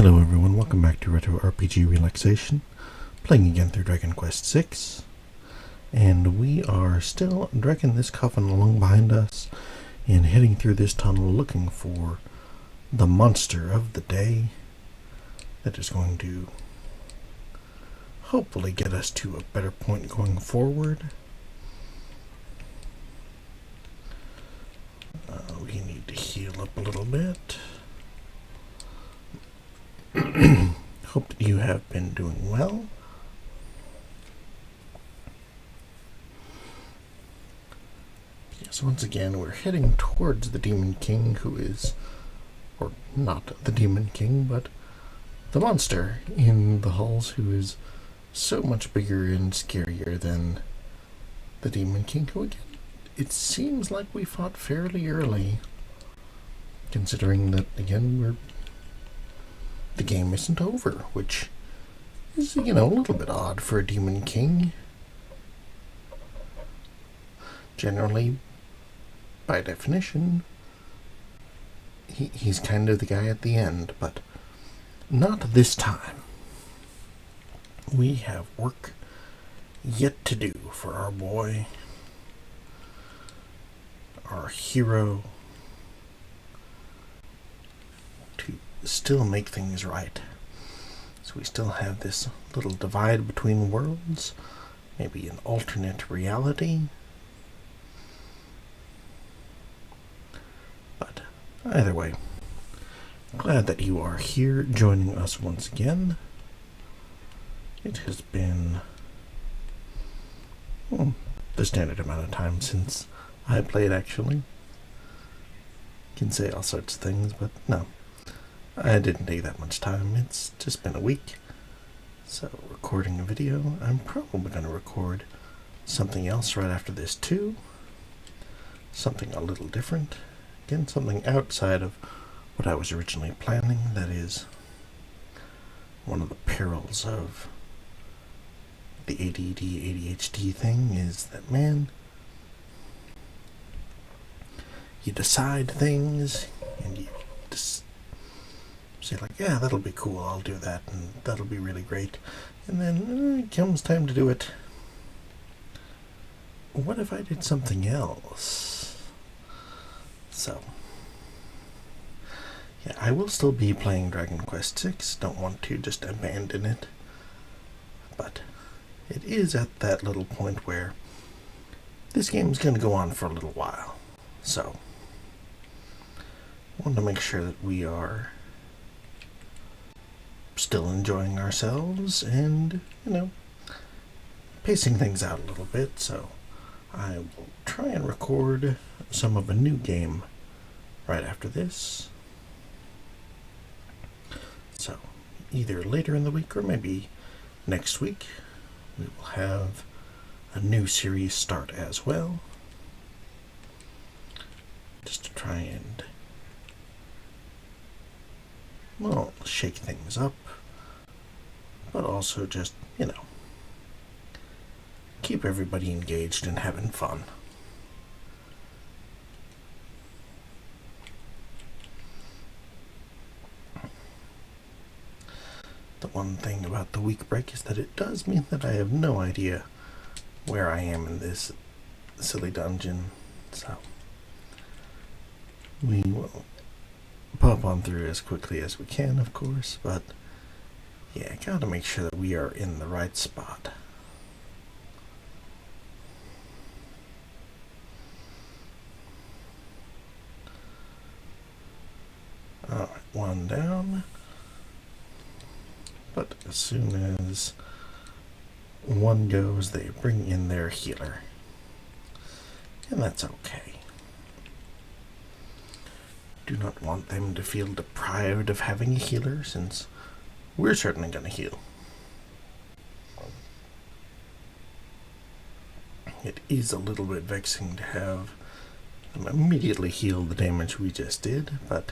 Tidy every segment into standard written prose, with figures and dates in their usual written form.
Hello everyone, welcome back to Retro RPG Relaxation, playing again through Dragon Quest VI, and we are still dragging this coffin along behind us and heading through this tunnel looking for the monster of the day that is going to hopefully get us to a better point going forward. We need to heal up a little bit. Hope that you have been doing well. Yes, once again, we're heading towards the Demon King, who is, or not the Demon King, but the monster in the halls, who is so much bigger and scarier than the Demon King, who again, it seems like we fought fairly early, considering that, again, the game isn't over, which is, a little bit odd for a Demon King. Generally, by definition, he's kind of the guy at the end, but not this time. We have work yet to do for our boy, our hero, to still make things right. So we still have this little divide between worlds, maybe an alternate reality. But either way, glad that you are here joining us once again. It has been the standard amount of time since I played, actually. Can say all sorts of things, but no. I didn't take that much time. It's just been a week. So, recording a video. I'm probably going to record something else right after this too. Something a little different. Again, something outside of what I was originally planning. That is one of the perils of the ADD, ADHD thing is that, man, you decide things and you just say like, yeah, that'll be cool, I'll do that, and that'll be really great. And then it comes time to do it. What if I did something else? So, yeah, I will still be playing Dragon Quest VI. Don't want to just abandon it. But it is at that little point where this game's going to go on for a little while. So, I want to make sure that we are still enjoying ourselves and, pacing things out a little bit. So I will try and record some of a new game right after this. So either later in the week or maybe next week we will have a new series start as well. Just to try and, shake things up, but also just, keep everybody engaged and having fun. The one thing about the week break is that it does mean that I have no idea where I am in this silly dungeon, so we will pop on through as quickly as we can, of course, but yeah, gotta make sure that we are in the right spot. Alright, one down. But as soon as one goes, they bring in their healer. And that's okay. Do not want them to feel deprived of having a healer, since we're certainly going to heal. It is a little bit vexing to have them immediately heal the damage we just did, but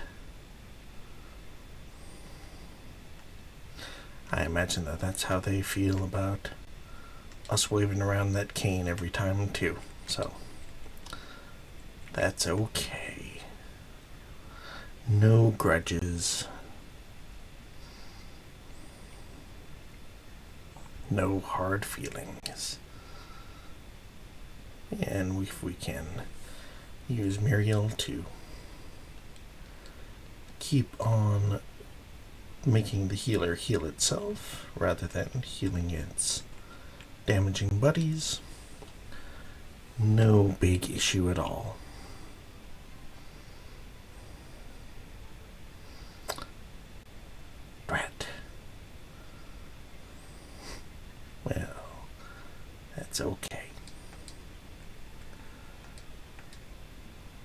I imagine that that's how they feel about us waving around that cane every time too, so that's okay. No grudges. No hard feelings. And if we can use Muriel to keep on making the healer heal itself rather than healing its damaging buddies, no big issue at all. Drat. Well, that's okay.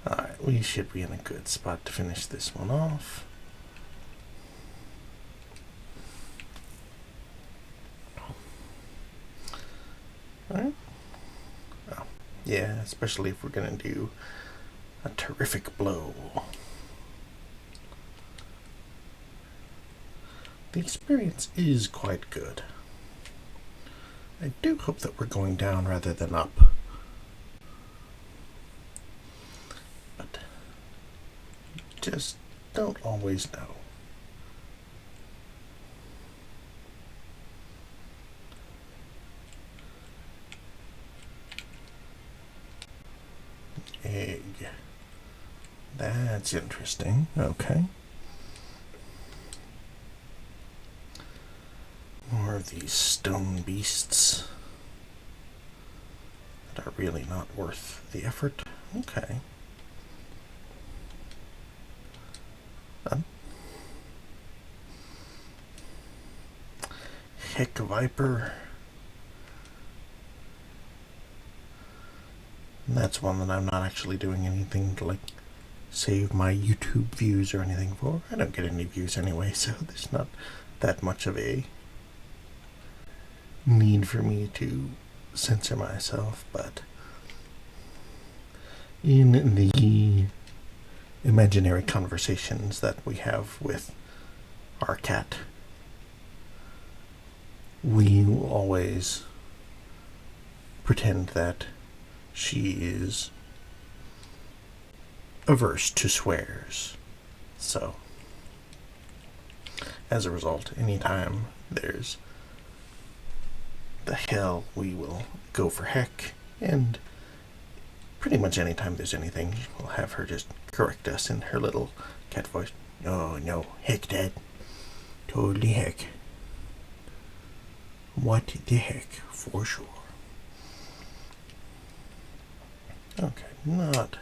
Alright, we should be in a good spot to finish this one off. Alright. Oh, yeah, especially if we're going to do a terrific blow. The experience is quite good. I do hope that we're going down rather than up. But just don't always know. Egg. That's interesting. Okay. More of these stone beasts that are really not worth the effort. Okay. Heck Viper. And that's one that I'm not actually doing anything to like save my YouTube views or anything for. I don't get any views anyway, so there's not that much of a need for me to censor myself, but in the imaginary conversations that we have with our cat, we will always pretend that she is averse to swears. So, as a result, anytime there's the hell, we will go for heck, and pretty much anytime there's anything, we'll have her just correct us in her little cat voice. Oh no, heck, Dad. Totally heck. What the heck, for sure. Okay, not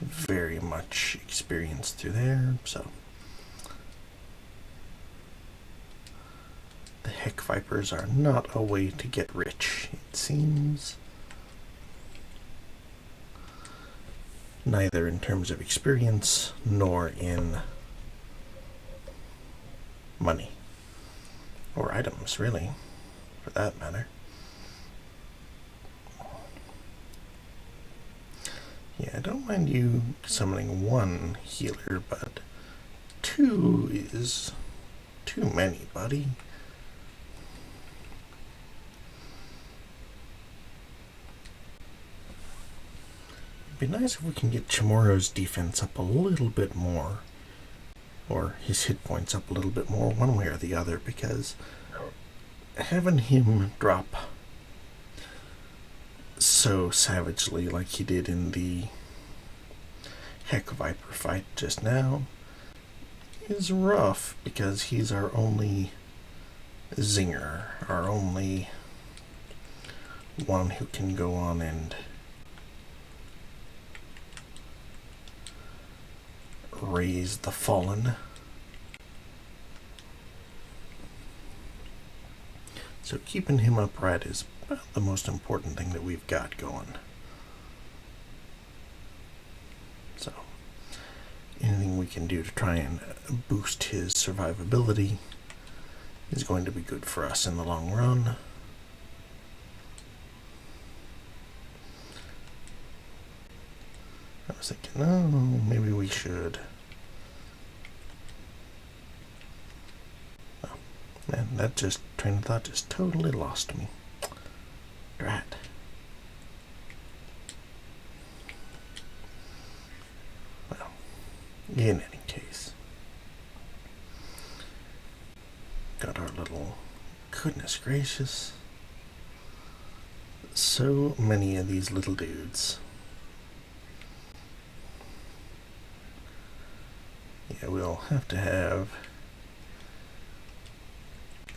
very much experience through there, so the heck vipers are not a way to get rich, it seems. Neither in terms of experience nor in money or items, really, for that matter. Yeah, I don't mind you summoning one healer, but two is too many, buddy. It'd be nice if we can get Chamorro's defense up a little bit more, or his hit points up a little bit more, one way or the other, because having him drop so savagely like he did in the Heck Viper fight just now is rough, because he's our only zinger, our only one who can go on and raise the fallen. So keeping him upright is about the most important thing that we've got going. So anything we can do to try and boost his survivability is going to be good for us in the long run. I was thinking, oh, maybe we should. Oh, man, that just train of thought just totally lost me. Drat. Well, in any case, got our little Goodness gracious. So many of these little dudes. Yeah, we'll have to have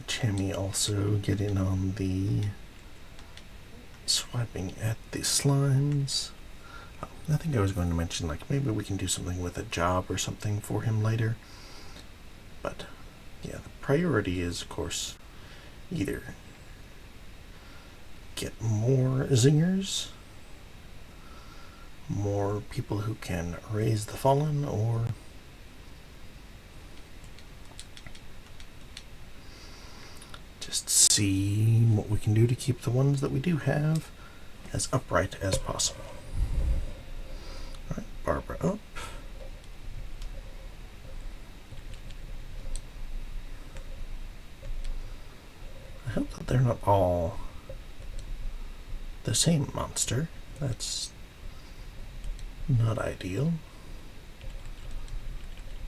Chemi also get in on the swiping at the slimes. I think I was going to mention, like, maybe we can do something with a job or something for him later. But, yeah, the priority is, of course, either get more zingers, more people who can raise the fallen, or just see what we can do to keep the ones that we do have as upright as possible. Alright, Barbara up. I hope that they're not all the same monster. That's not ideal.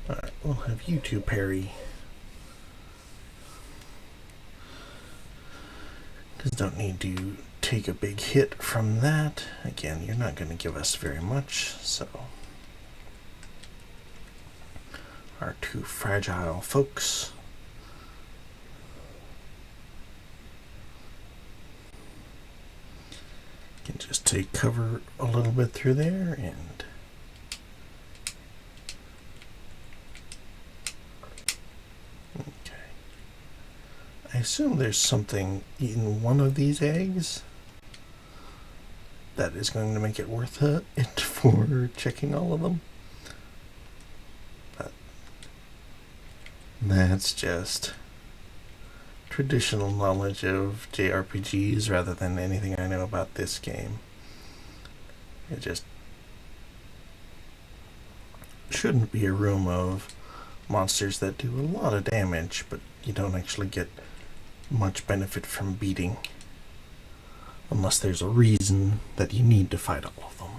Alright, we'll have you two parry. Because don't need to take a big hit from that. Again, you're not going to give us very much, so our two fragile folks. Can just take cover a little bit through there and I assume there's something in one of these eggs that is going to make it worth it for checking all of them. But that's just traditional knowledge of JRPGs rather than anything I know about this game. It just shouldn't be a room of monsters that do a lot of damage, but you don't actually get much benefit from beating unless there's a reason that you need to fight all of them.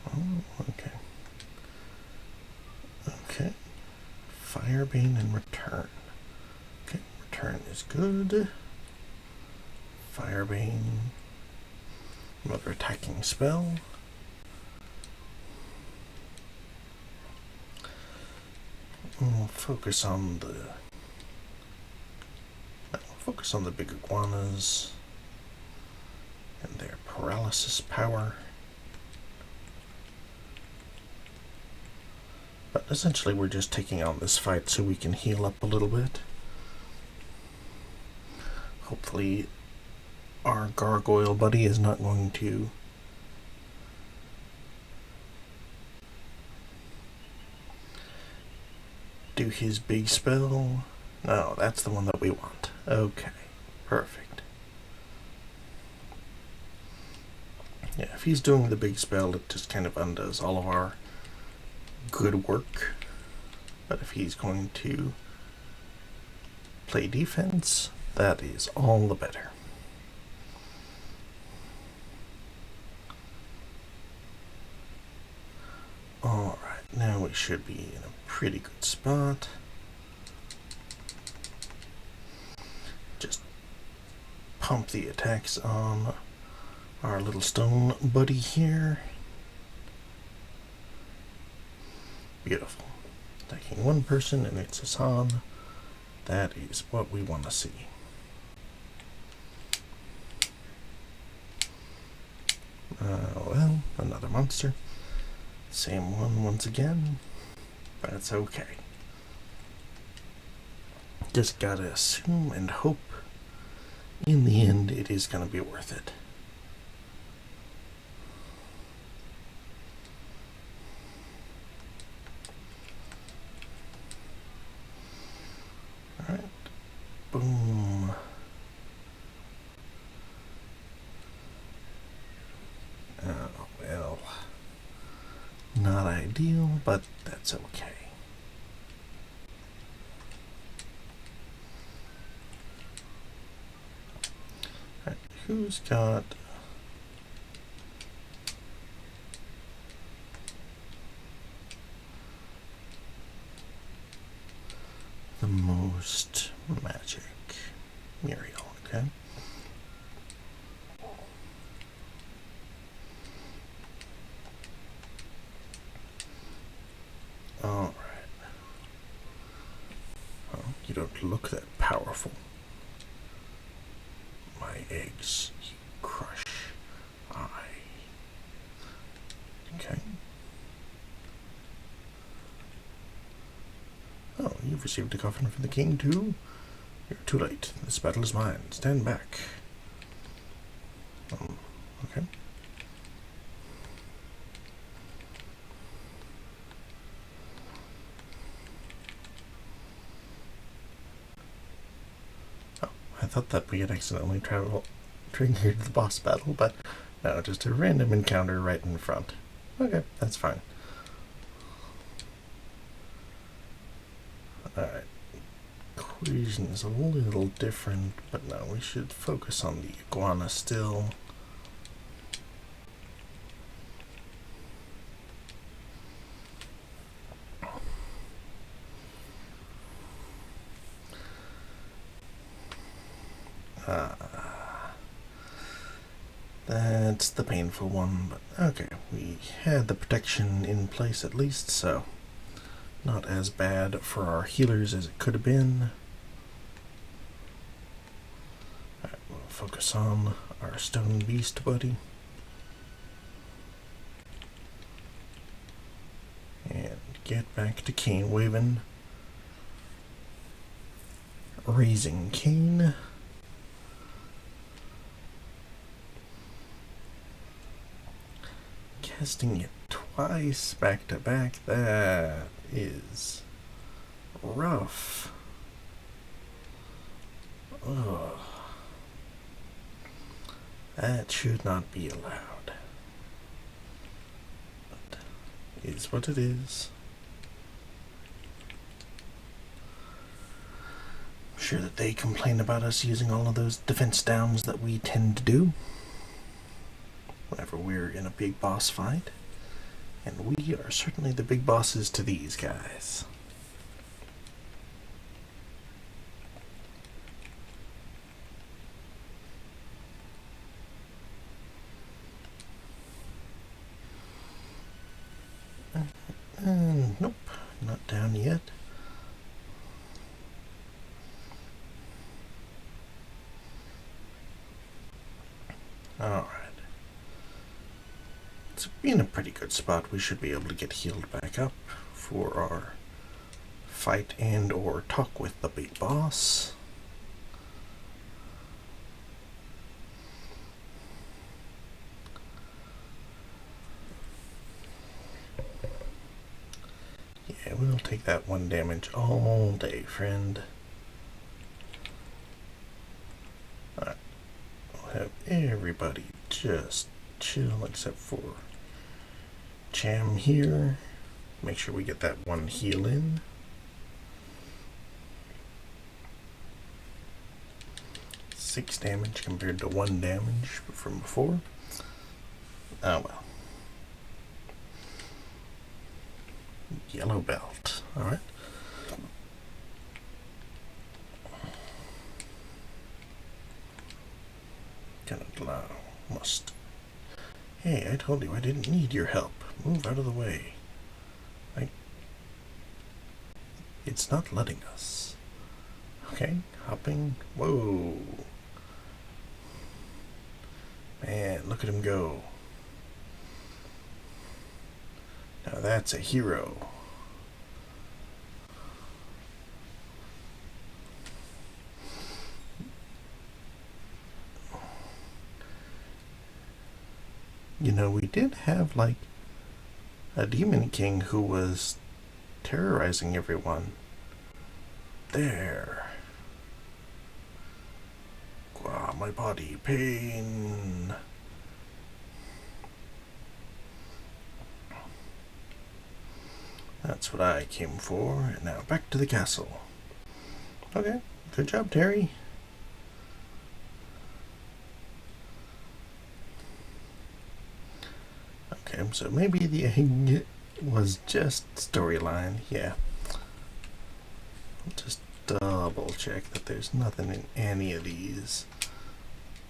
Oh, okay. Okay. Firebane and return. Okay, return is good. Firebane. Another attacking spell. We'll focus on the big iguanas and their paralysis power. But essentially we're just taking on this fight so we can heal up a little bit. Hopefully our gargoyle buddy is not going to do his big spell. No, that's the one that we want. Okay, perfect. Yeah, if he's doing the big spell, it just kind of undoes all of our good work. But if he's going to play defense, that is all the better. Alright, now we should be in a pretty good spot. Just pump the attacks on our little stone buddy here. Beautiful. Attacking one person and it's Hassan. That is what we want to see. Well, another monster. Same one once again. That's okay. Just gotta assume and hope in the end it is gonna be worth it. Alright. Boom. Oh, well. Not ideal, but that's okay. Alright, who's got... most magic. Muriel, okay. Alright. Oh, you don't look that powerful. My eggs you crush. Okay. Oh, you've received a coffin from the king, too? You're too late. This battle is mine. Stand back. Okay. Oh, I thought that we had accidentally triggered the boss battle, but no, just a random encounter right in front. Okay, that's fine. Alright. Equation is a little different, but no, we should focus on the iguana still. That's the painful one, but okay, we had the protection in place at least, so not as bad for our healers as it could have been. Alright, we'll focus on our stone beast buddy. And get back to cane waving. Raising cane. Casting it twice back to back, that is rough. Ugh. That should not be allowed. But it is what it is. I'm sure that they complain about us using all of those defense downs that we tend to do whenever we're in a big boss fight. And we are certainly the big bosses to these guys. Nope, not down yet. Alright. It's in a pretty good spot. We should be able to get healed back up for our fight and or talk with the big boss. Yeah, we'll take that 1 damage all day, friend. Alright. We'll have everybody just chill except for Cham here. Make sure we get that 1 heal in. Six damage compared to 1 damage from before. Oh well. Yellow belt. Alright. Cannot must. Hey, I told you I didn't need your help. Move out of the way. It's not letting us. Okay, hopping. Whoa. Man, look at him go. Now that's a hero. You know, we did have like a demon king who was terrorizing everyone. There. Ah, my body pain. That's what I came for. And now back to the castle. Okay, good job, Terry. Okay, so maybe the egg was just storyline. Yeah. I'll just double check that there's nothing in any of these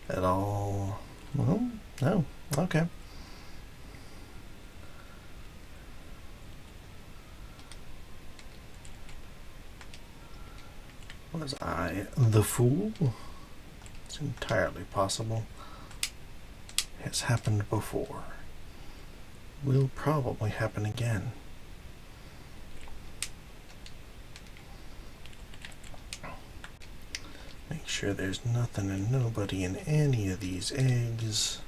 at all. Well, no. Okay. Was I the fool? It's entirely possible. Has happened before. Will probably happen again. Make sure there's nothing and nobody in any of these eggs.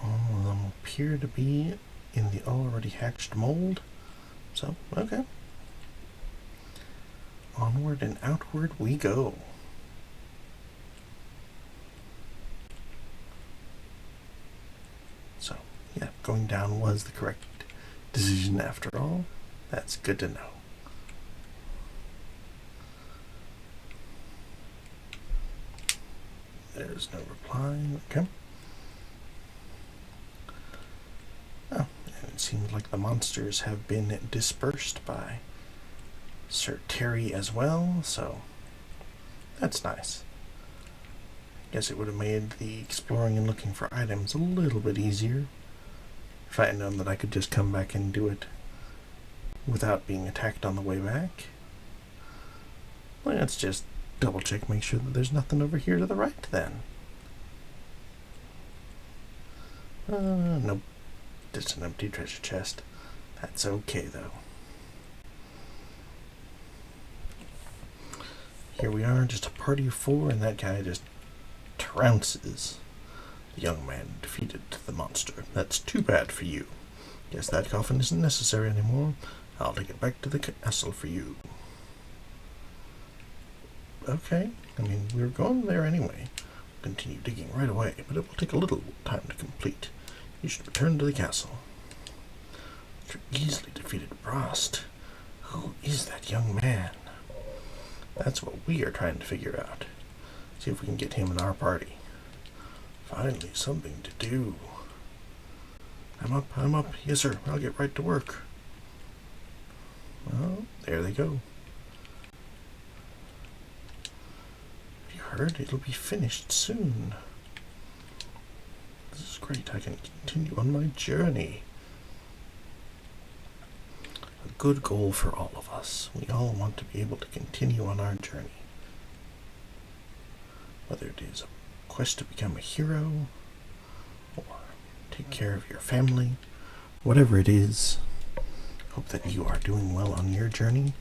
All of them appear to be in the already hatched mold. So, okay. Onward and outward we go. So, yeah, going down was the correct decision after all. That's good to know. There's no reply. Okay. Oh, and it seems like the monsters have been dispersed by Sir Terry as well, so that's nice. Guess it would have made the exploring and looking for items a little bit easier if I had known that I could just come back and do it without being attacked on the way back. Let's just double check, make sure that there's nothing over here to the right then. Nope. Just an empty treasure chest. That's okay though. Here we are, just a party of 4, and that guy just trounces the young man defeated the monster. That's too bad for you. Guess that coffin isn't necessary anymore. I'll take it back to the castle for you. Okay, I mean, we're going there anyway. We'll continue digging right away, but it will take a little time to complete. You should return to the castle. After easily defeated Brost. Who is that young man? That's what we are trying to figure out. See if we can get him in our party. Finally, something to do. I'm up. Yes, sir. I'll get right to work. Well, there they go. Have you heard? It'll be finished soon. This is great. I can continue on my journey. A good goal for all of us. We all want to be able to continue on our journey. Whether it is a quest to become a hero, or take care of your family, whatever it is, hope that you are doing well on your journey.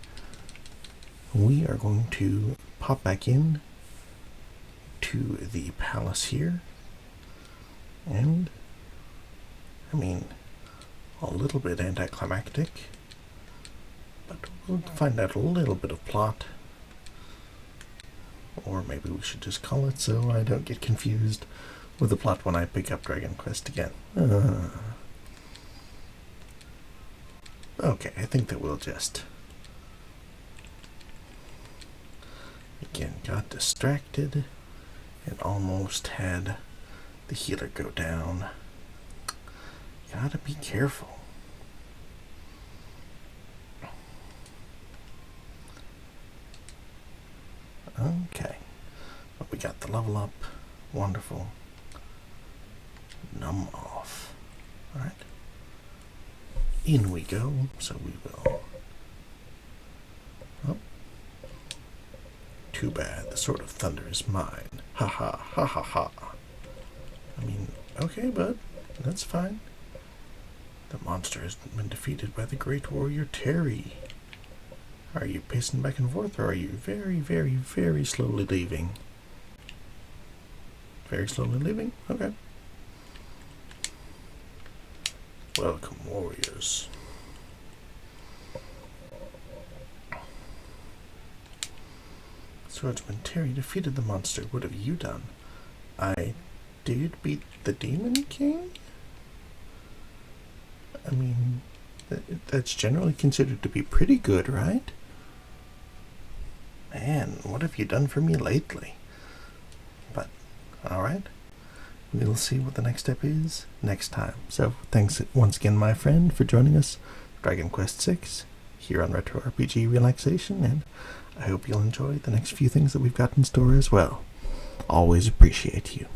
We are going to pop back in to the palace here, and, I mean, a little bit anticlimactic, but we'll find out a little bit of plot. Or maybe we should just call it so I don't get confused with the plot when I pick up Dragon Quest again. Okay, I think that we'll just... Again, got distracted and almost had the healer go down. Gotta be careful. Okay, but we got the level up. Wonderful. Numb off. Alright. In we go, so we will. Oh. Too bad, the Sword of Thunder is mine. Ha ha, ha ha ha. I mean, okay, but that's fine. The monster has been defeated by the great warrior Terry. Are you pacing back and forth, or are you very, very, very slowly leaving? Very slowly leaving? Okay. Welcome, warriors. Swordsman Terry defeated the monster. What have you done? I did beat the Demon King? I mean, that's generally considered to be pretty good, right? Man, what have you done for me lately? But, alright. we'll see what the next step is next time. So thanks once again, my friend, for joining us, Dragon Quest VI, here on Retro RPG Relaxation, and I hope you'll enjoy the next few things that we've got in store as well. Always appreciate you.